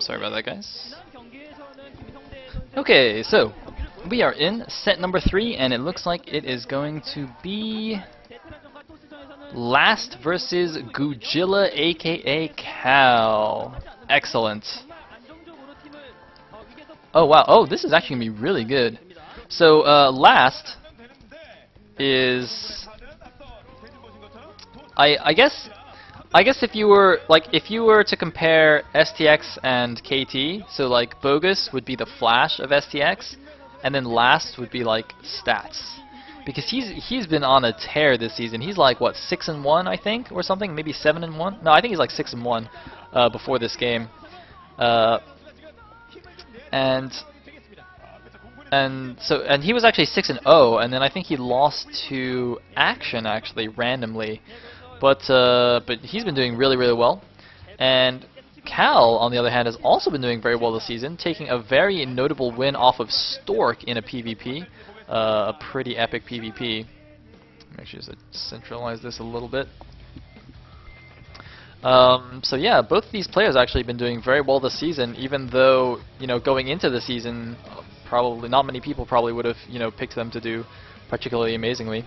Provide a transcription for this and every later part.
Sorry about that, guys. Okay, so we are in set number 3, and it looks like it is going to be Last versus Gujilla, aka Cal. Excellent. Oh wow, oh, this is actually going to be really good. So, Last is... I guess if you were to compare STX and KT, so like Bogus would be the Flash of STX, and then Last would be like Stats, because he's been on a tear this season. He's like what, 6-1 I think, or something, maybe 7-1. No, I think he's like 6-1 before this game, and he was actually 6-0, and then I think he lost to Action actually randomly. But he's been doing really, really well. And Cal, on the other hand, has also been doing very well this season, taking a very notable win off of Stork in a PvP, a pretty epic PvP. Make sure to centralize this a little bit. So yeah, both of these players actually been doing very well this season, even though, you know, going into the season, probably not many people probably would have, you know, picked them to do particularly amazingly.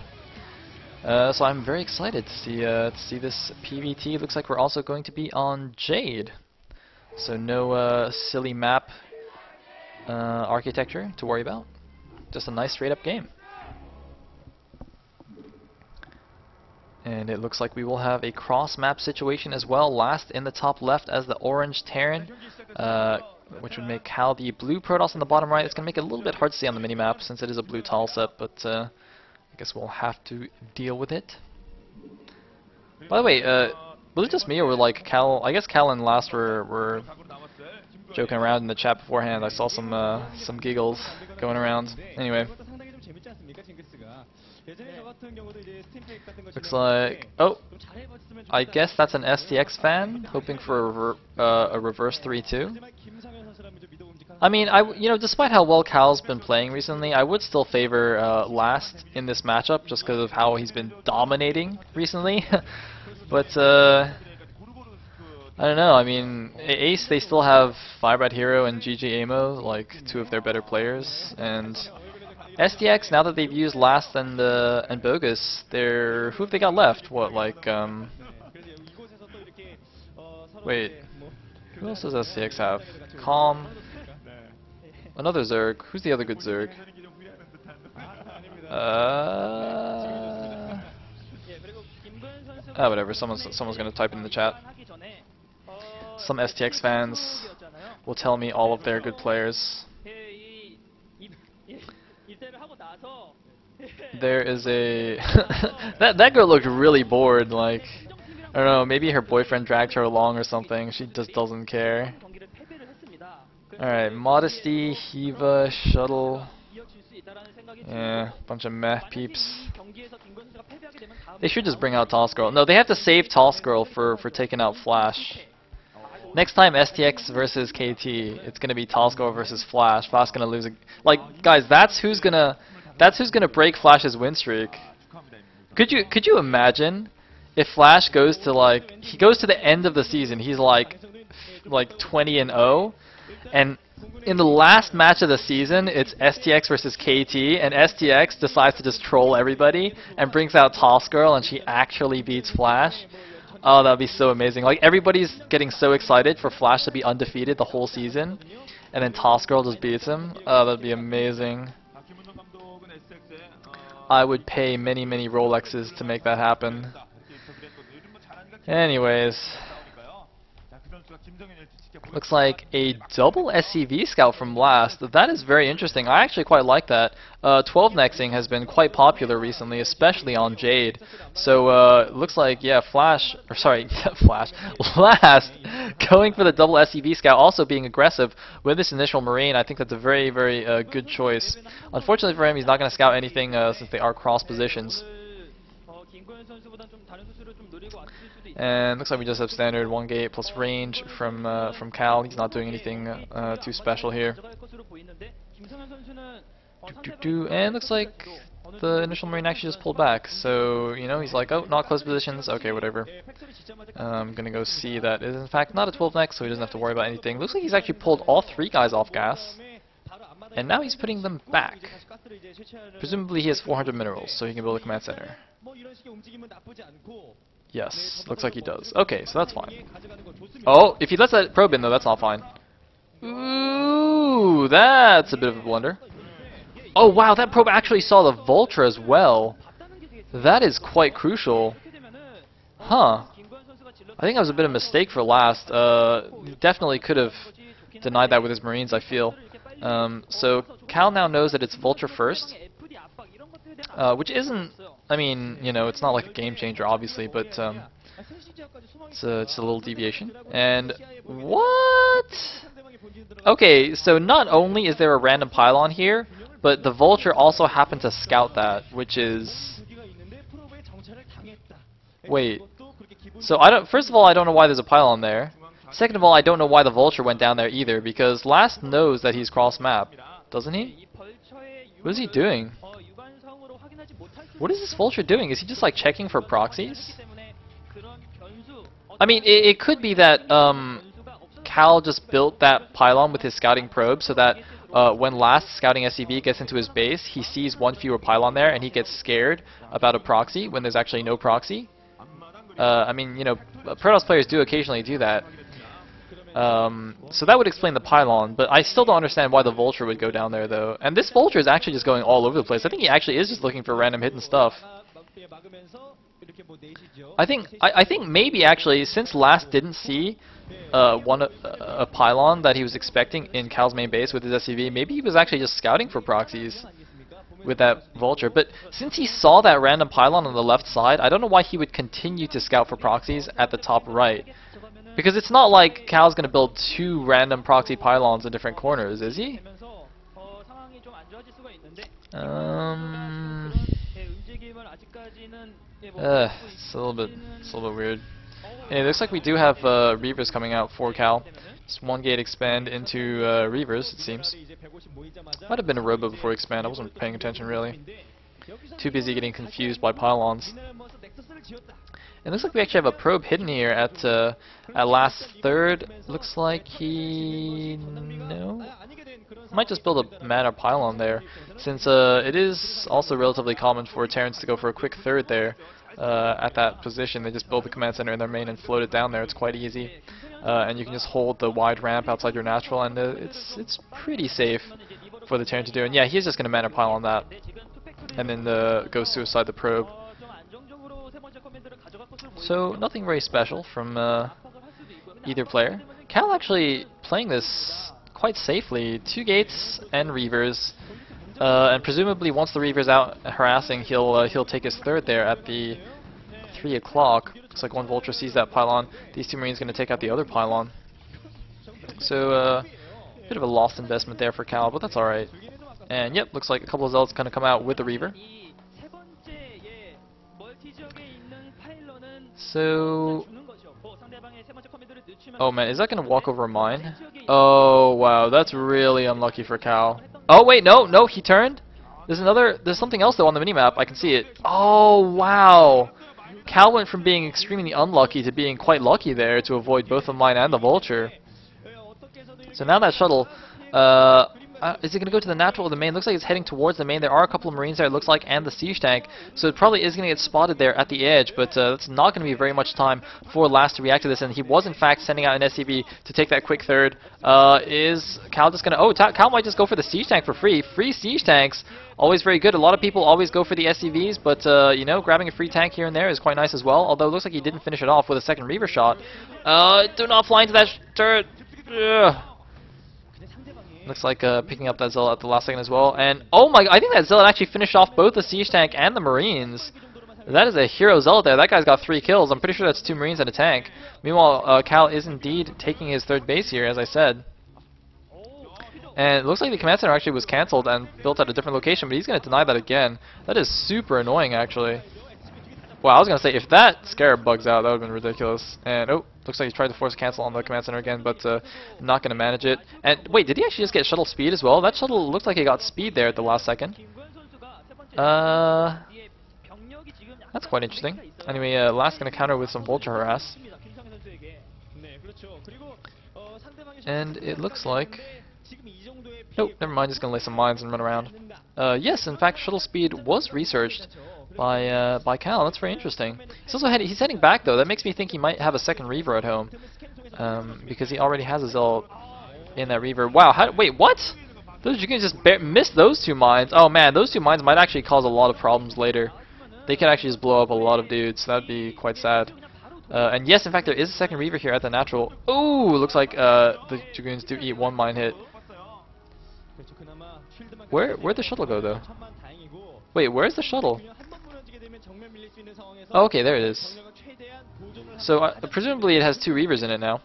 So I'm very excited to see this PvT. Looks like we're also going to be on Jade, so no silly map architecture to worry about. Just a nice straight up game. And it looks like we will have a cross map situation as well. Last in the top left as the orange Terran, which would make Cal the blue Protoss in the bottom right. It's going to make it a little bit hard to see on the minimap since it is a blue tile set, but I guess we'll have to deal with it. By the way, was it just me, or were like Cal? I guess Cal and Last were joking around in the chat beforehand. I saw some giggles going around. Anyway, looks like, oh, I guess that's an STX fan hoping for a reverse 3-2. I mean, you know, despite how well Cal's been playing recently, I would still favor Last in this matchup just because of how he's been dominating recently. But I don't know. I mean, Ace, they still have Firebat Hero and GG Amo, like two of their better players, and STX, now that they've used Last and Bogus, who have they got left? What, like wait, who else does STX have? Calm. Another Zerg. Who's the other good Zerg? Oh, whatever. Someone's gonna type in the chat. Some STX fans will tell me all of their good players. There is a that girl looked really bored. Like, I don't know. Maybe her boyfriend dragged her along or something. She just doesn't care. Alright, Modesty, Hiva, Shuttle. Yeah, bunch of meh peeps. They should just bring out Toss Girl. No, they have to save Toss Girl for taking out Flash. Next time STX versus KT, it's gonna be Toss Girl versus Flash. Flash gonna lose. Like, guys, that's who's gonna break Flash's win streak. Could you imagine if Flash goes to the end of the season, he's like 20-0. And in the last match of the season, it's STX versus KT, and STX decides to just troll everybody and brings out Toss Girl, and she actually beats Flash. Oh, that would be so amazing. Like, everybody's getting so excited for Flash to be undefeated the whole season, and then Toss Girl just beats him. Oh, that would be amazing. I would pay many, many Rolexes to make that happen. Anyways. Looks like a double SCV scout from Last. That is very interesting. I actually quite like that. 12 nexing has been quite popular recently, especially on Jade. So looks like, yeah, Flash Last going for the double SCV scout, also being aggressive with this initial Marine. I think that's a very, very good choice. Unfortunately for him, he's not going to scout anything since they are cross positions. And looks like we just have standard 1 gate plus range from Cal. He's not doing anything too special here. And looks like the initial Marine actually just pulled back. So, you know, he's like, oh, not close positions, okay, whatever. I'm gonna go see that it is in fact not a 12 neck, so he doesn't have to worry about anything. Looks like he's actually pulled all 3 guys off gas. And now he's putting them back. Presumably he has 400 minerals, so he can build a command center. Yes, looks like he does. Okay, so that's fine. Oh, if he lets that probe in though, that's not fine. Ooh, that's a bit of a blunder. Oh wow, that probe actually saw the Vulture as well. That is quite crucial. Huh. I think that was a bit of a mistake for last. He definitely could have denied that with his Marines, I feel. So Cal now knows that it's Vulture first. Which isn't, I mean, you know, it's not like a game changer, obviously, but it's a little deviation. And what? Okay, so not only is there a random pylon here, but the Vulture also happened to scout that, which is... Wait. So I don't. First of all, I don't know why there's a pylon there. Second of all, I don't know why the Vulture went down there either, because Last knows that he's cross-map, doesn't he? What is he doing? What is this Vulture doing? Is he just like checking for proxies? I mean, it could be that Cal just built that pylon with his scouting probe so that when Last scouting SCV gets into his base, he sees one fewer pylon there and he gets scared about a proxy when there's actually no proxy. I mean, you know, Protoss players do occasionally do that. So that would explain the pylon, but I still don't understand why the Vulture would go down there, though. And this Vulture is actually just going all over the place. I think he actually is just looking for random hidden stuff. I think maybe actually, since Last didn't see a pylon that he was expecting in Cal's main base with his SCV, maybe he was actually just scouting for proxies with that Vulture. But since he saw that random pylon on the left side, I don't know why he would continue to scout for proxies at the top right. Because it's not like Cal's going to build 2 random proxy pylons in different corners, is he? It's a little bit weird. Hey, it looks like we do have Reavers coming out for Cal. Just 1 gate expand into Reavers, it seems. Might have been a Robo before expand, I wasn't paying attention really. Too busy getting confused by pylons. It looks like we actually have a probe hidden here at Last third. Looks like he... no? Might just build a mana pylon there, since it is also relatively common for Terrans to go for a quick third there at that position. They just build the command center in their main and float it down there. It's quite easy. And you can just hold the wide ramp outside your natural, and it's pretty safe for the Terran to do. And yeah, he's just going to mana pylon that, and then go suicide the probe. So nothing very special from either player. Cal actually playing this quite safely. 2 gates and Reavers, and presumably once the Reaver's out harassing, he'll take his third there at the 3 o'clock. Looks like 1 Vulture sees that pylon. These 2 Marines going to take out the other pylon. So bit of a lost investment there for Cal, but that's alright. And yep, looks like a couple of Zealots going to come out with the Reaver. So, oh man, is that going to walk over a mine? Oh wow, that's really unlucky for Cal. Oh wait, no, he turned. There's something else though on the minimap. I can see it. Oh wow, Cal went from being extremely unlucky to being quite lucky there to avoid both the mine and the Vulture. So now that shuttle, is it going to go to the natural or the main? Looks like it's heading towards the main. There are a couple of Marines there, it looks like, and the siege tank. So it probably is going to get spotted there at the edge, but it's not going to be very much time for Last to react to this. And he was, in fact, sending out an SCV to take that quick third. Is Cal just going to... Oh, Cal might just go for the siege tank for free. Free siege tanks, always very good. A lot of people always go for the SCVs, but, you know, grabbing a free tank here and there is quite nice as well. Although it looks like he didn't finish it off with a second Reaver shot. Do not fly into that turret. Looks like picking up that Zealot at the last second as well. And oh my, I think that Zealot actually finished off both the siege tank and the Marines. That is a hero Zealot there. That guy's got 3 kills. I'm pretty sure that's 2 Marines and a tank. Meanwhile, Cal is indeed taking his 3rd base here, as I said. And it looks like the command center actually was cancelled and built at a different location, but he's going to deny that again. That is super annoying, actually. Wow, I was going to say, if that Scarab bugs out, that would have been ridiculous. And, oh, looks like he's tried to force a cancel on the command center again, but not going to manage it. And, wait, did he actually just get shuttle speed as well? That shuttle looked like he got speed there at the last second. That's quite interesting. Anyway, Last gonna counter with some Vulture Harass. And it looks like... Nope, never mind, just gonna lay some mines and run around. Yes, in fact, shuttle speed was researched by Cal. That's very interesting. He's also he's heading back though. That makes me think he might have a second Reaver at home, because he already has his ult in that Reaver. Wow, wait, what? Those Dragoons just missed those two mines. Oh man, those two mines might actually cause a lot of problems later. They could actually just blow up a lot of dudes. That'd be quite sad. And yes, in fact, there is a second Reaver here at the natural. Ooh, looks like the Dragoons do eat one mine hit. Where'd the shuttle go though? Wait, where's the shuttle? Oh, okay, there it is. So presumably it has two Reavers in it now.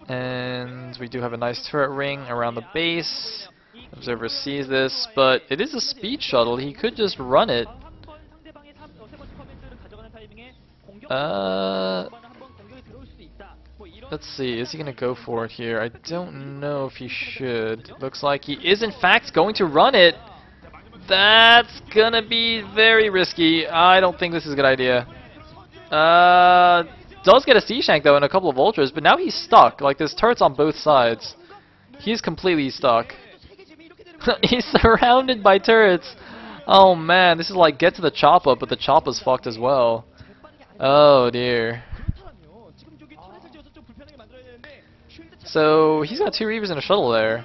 And we do have a nice turret ring around the base. Observer sees this, but it is a speed shuttle. He could just run it. Let's see, is he going to go for it here? I don't know if he should. Looks like he is in fact going to run it. That's going to be very risky. I don't think this is a good idea. Does get a C-Shank though and a couple of Ultras, but now he's stuck. Like, there's turrets on both sides. He's completely stuck. He's surrounded by turrets. Oh man, this is like get to the chopper, but the chopper's fucked as well. Oh dear. So he's got two Reavers and a shuttle there.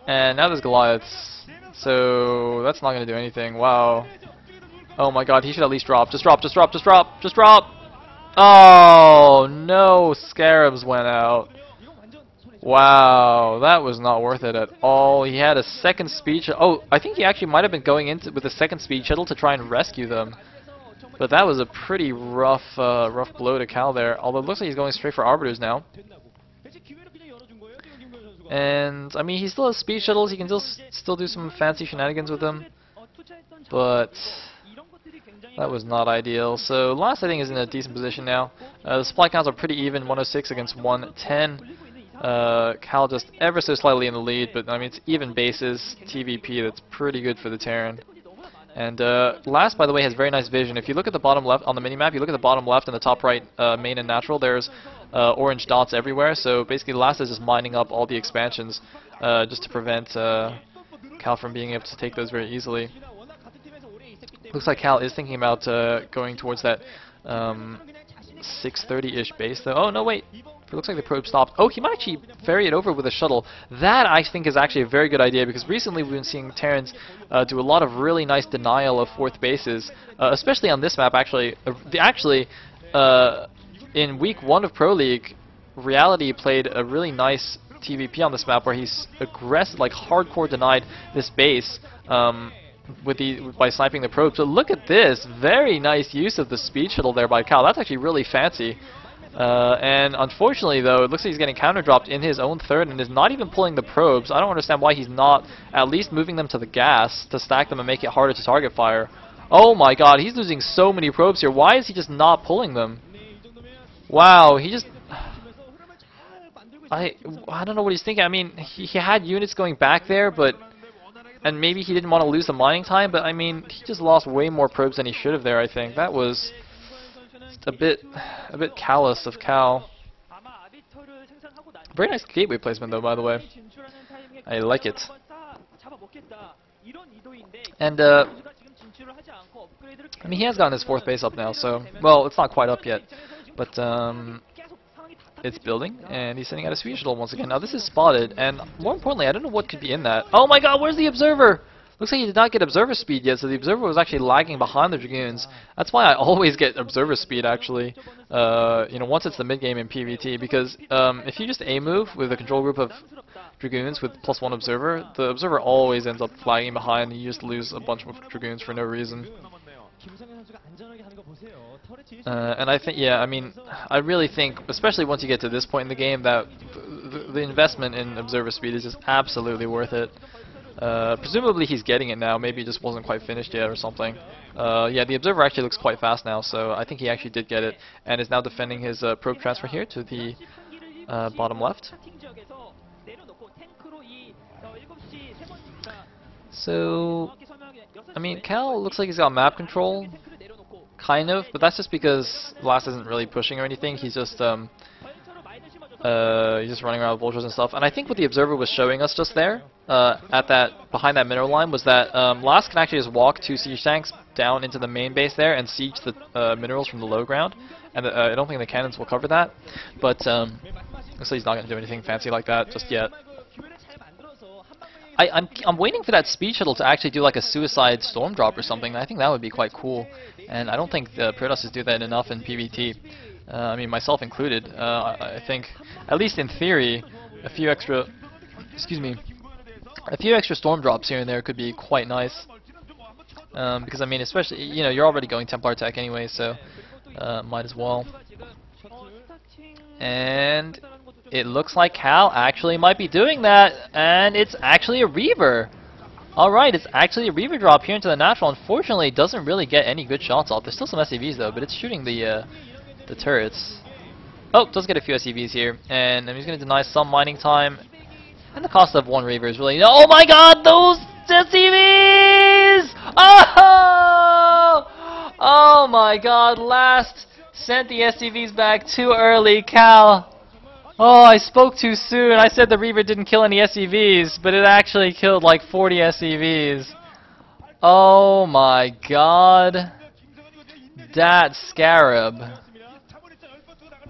And now there's Goliaths. So that's not going to do anything. Wow. Oh my god, he should at least drop. Just drop, just drop, just drop, just drop! Oh no, Scarabs went out. Wow, that was not worth it at all. He had a second speed oh, I think he actually might have been going into with a second speed shuttle to try and rescue them. But that was a pretty rough rough blow to Cal there. Although it looks like he's going straight for Arbiters now. And I mean, he still has speed shuttles. He can still do some fancy shenanigans with them. But that was not ideal. So Last, I think, is in a decent position now. The supply counts are pretty even, 106 against 110. Cal just ever so slightly in the lead, but I mean, it's even bases, TVP, that's pretty good for the Terran. And Last, by the way, has very nice vision. If you look at the bottom left on the minimap, you look at the bottom left and the top right, main and natural, there's orange dots everywhere. So basically Last is just mining up all the expansions just to prevent Cal from being able to take those very easily. Looks like Cal is thinking about going towards that 630-ish base, though. Oh, no, wait. It looks like the probe stopped. Oh, he might actually ferry it over with a shuttle. That, I think, is actually a very good idea, because recently we've been seeing Terrans do a lot of really nice denial of fourth bases, especially on this map, actually. In week 1 of Pro League, Reality played a really nice TVP on this map where he's aggressive, like hardcore denied this base by sniping the probe. So look at this, very nice use of the speed shuttle there by Cal. That's actually really fancy. And unfortunately, though, it looks like he's getting counter-dropped in his own third and is not even pulling the probes. I don't understand why he's not at least moving them to the gas to stack them and make it harder to target fire. Oh my god, he's losing so many probes here. Why is he just not pulling them? Wow, he just... I don't know what he's thinking. I mean, he had units going back there, but... And maybe he didn't want to lose the mining time, but I mean, he just lost way more probes than he should have there, I think. That was... a bit callous of Cal. Very nice gateway placement though, by the way. I like it. And I mean, he has gotten his fourth base up now, so well, it's not quite up yet, but it's building, and he's sending out a speed shuttle once again. Now this is spotted, and more importantly, I don't know what could be in that. Oh my god, where's the observer? Looks like he did not get observer speed yet, so the observer was actually lagging behind the Dragoons. That's why I always get observer speed, actually, you know, once it's the mid-game in PvT, because if you just A-move with a control group of Dragoons with +1 observer, the observer always ends up lagging behind, and you just lose a bunch of Dragoons for no reason. And I think, yeah, I mean, I really think, especially once you get to this point in the game, that the investment in observer speed is just absolutely worth it. Presumably he's getting it now, maybe it just wasn't quite finished yet or something. Yeah, the observer actually looks quite fast now, so I think he actually did get it, and is now defending his probe transfer here to the bottom left. So, I mean, Cal looks like he's got map control, kind of, but that's just because Last isn't really pushing or anything. He's just running around with vultures and stuff. And I think what the observer was showing us just there, behind that mineral line, was that Last can actually just walk 2 siege tanks down into the main base there and siege the minerals from the low ground. And I don't think the cannons will cover that, but so he's not going to do anything fancy like that just yet. I'm waiting for that speed shuttle to actually do like a suicide storm drop or something. I think that would be quite cool, and I don't think the Protosses do that enough in PvT. I mean, myself included. I think, at least in theory, a few extra storm drops here and there could be quite nice. Because I mean, especially, you know, you're already going Templar tech anyway, so might as well. And it looks like Cal actually might be doing that, and it's actually a Reaver. Alright, it's actually a Reaver drop here into the natural. Unfortunately, it doesn't really get any good shots off. There's still some SCVs though, but it's shooting the turrets. Oh, does get a few SCVs here, and he's going to deny some mining time. And the cost of 1 Reaver is really... Oh my god, those SCVs! Oh! Oh my god, Last sent the SCVs back too early, Cal. Oh, I spoke too soon. I said the Reaver didn't kill any SCVs, but it actually killed like 40 SCVs. Oh my god. That Scarab.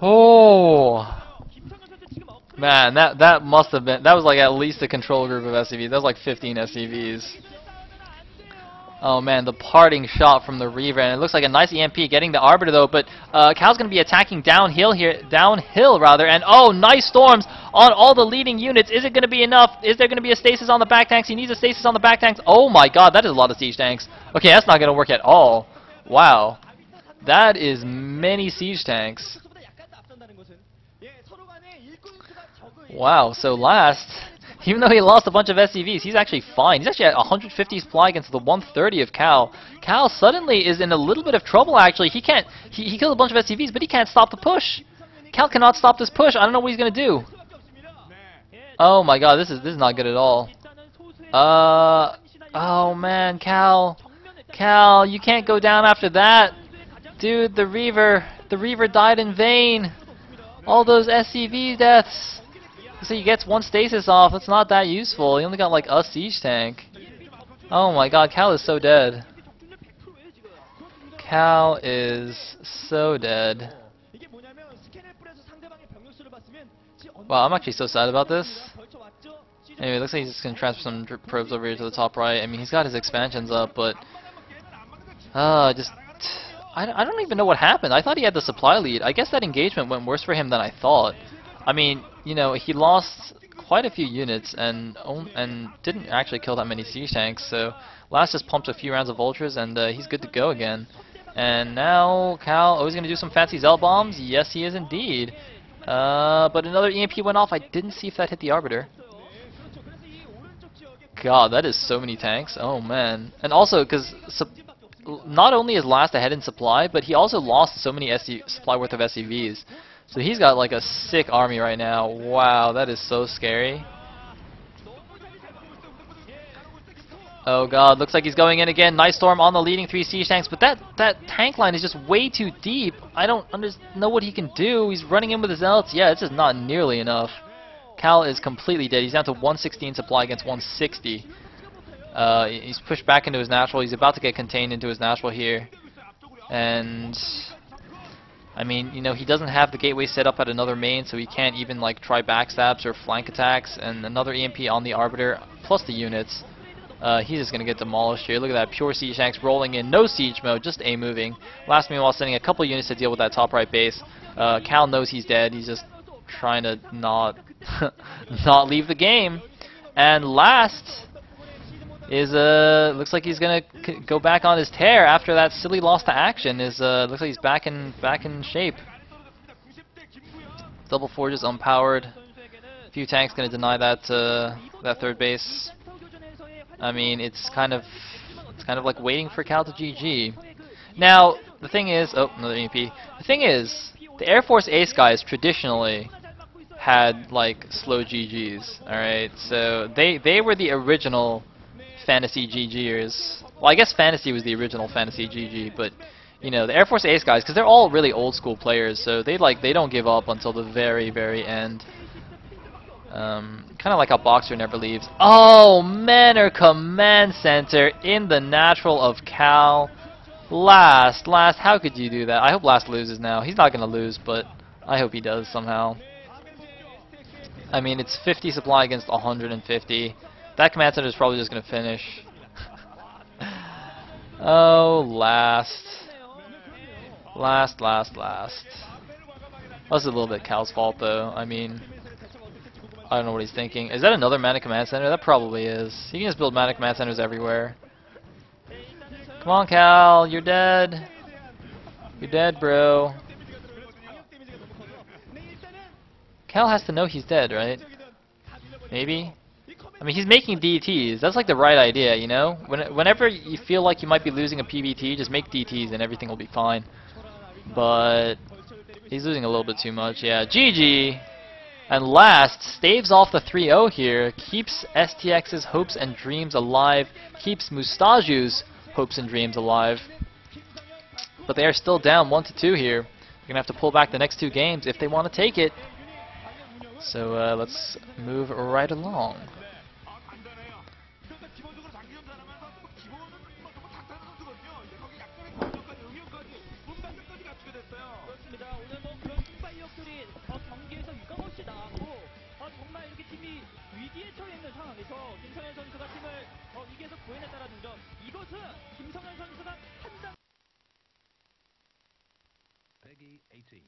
Oh. Man, that must have been... That was like at least a control group of SCVs. That was like 15 SCVs. Oh man, the parting shot from the Reaver, and it looks like a nice EMP getting the Arbiter though, but Cal's going to be attacking downhill, and oh, nice storms on all the leading units. Is it going to be enough? Is there going to be a stasis on the back tanks? He needs a stasis on the back tanks. Oh my god, that is a lot of siege tanks. Okay, that's not going to work at all. Wow. That is many siege tanks. Wow, so Last... Even though he lost a bunch of SCVs, he's actually fine. He's actually at 150 supply against the 130 of Cal. Cal suddenly is in a little bit of trouble, actually. He can't... He killed a bunch of SCVs, but he can't stop the push. Cal cannot stop this push. I don't know what he's going to do. Oh my god, this is not good at all. Oh man, Cal. Cal, you can't go down after that. Dude, the Reaver died in vain. All those SCV deaths. So he gets 1 stasis off. That's not that useful. He only got like a siege tank. Oh my god, Cal is so dead. Cal is so dead. Wow, I'm actually so sad about this. Anyway, it looks like he's just going to transfer some probes over here to the top right. I mean, he's got his expansions up, but... I don't even know what happened. I thought he had the supply lead. I guess that engagement went worse for him than I thought. I mean, you know, he lost quite a few units and didn't actually kill that many siege tanks, so Last just pumped a few rounds of vultures and he's good to go again. And now Cal, oh, he's going to do some fancy Zell bombs? Yes, he is indeed. But another EMP went off. I didn't see if that hit the Arbiter. God, that is so many tanks. Oh man. And also, because not only is Last ahead in supply, but he also lost so many supply worth of SCVs. So he's got like a sick army right now. Wow, that is so scary. Oh god, looks like he's going in again. Nice storm on the leading 3 siege tanks, but that tank line is just way too deep. I don't know what he can do. He's running in with his zealots. Yeah, it's just not nearly enough. Cal is completely dead. He's down to 116 supply against 160. He's pushed back into his natural. He's about to get contained into his natural here. And... I mean, you know, he doesn't have the gateway set up at another main, so he can't even like try backstabs or flank attacks. And another EMP on the Arbiter, plus the units. He's just going to get demolished here. Look at that, pure siege tanks rolling in, no siege mode, just A moving. Last meanwhile sending a couple units to deal with that top right base. Cal knows he's dead. He's just trying to not not leave the game. And Last is looks like he's gonna go back on his tear after that silly loss to action. Looks like he's back in shape. Double forges unpowered. A few tanks gonna deny that that third base. I mean, it's kind of like waiting for Cal to GG. Now the thing is, oh, another EMP. The thing is, the Air Force Ace guys traditionally had like slow GGs. All right, so they were the original fantasy GGers. Well, I guess fantasy was the original fantasy GG, but you know the Air Force Ace guys, because they're all really old school players, so they don't give up until the very end. Kind of like how Boxer never leaves. Oh, Manor Command Center in the natural of Cal. Last, how could you do that? I hope Last loses now. He's not gonna lose, but I hope he does somehow. I mean, it's 50 supply against 150. That command center is probably just gonna finish. Oh, last. That's a little bit Cal's fault, though. I mean, I don't know what he's thinking. Is that another Mana Command Center? That probably is. He can just build Mana Command Centers everywhere. Come on, Cal. You're dead. You're dead, bro. Cal has to know he's dead, right? Maybe? I mean, he's making DTs. That's like the right idea, you know? Whenever you feel like you might be losing a PVT, just make DTs and everything will be fine. But he's losing a little bit too much. Yeah, GG. And last, staves off the 3-0 here, keeps STX's hopes and dreams alive, keeps Mustaju's hopes and dreams alive. But they are still down 1-2 here. They're going to have to pull back the next 2 games if they want to take it. So let's move right along. Peggy 18.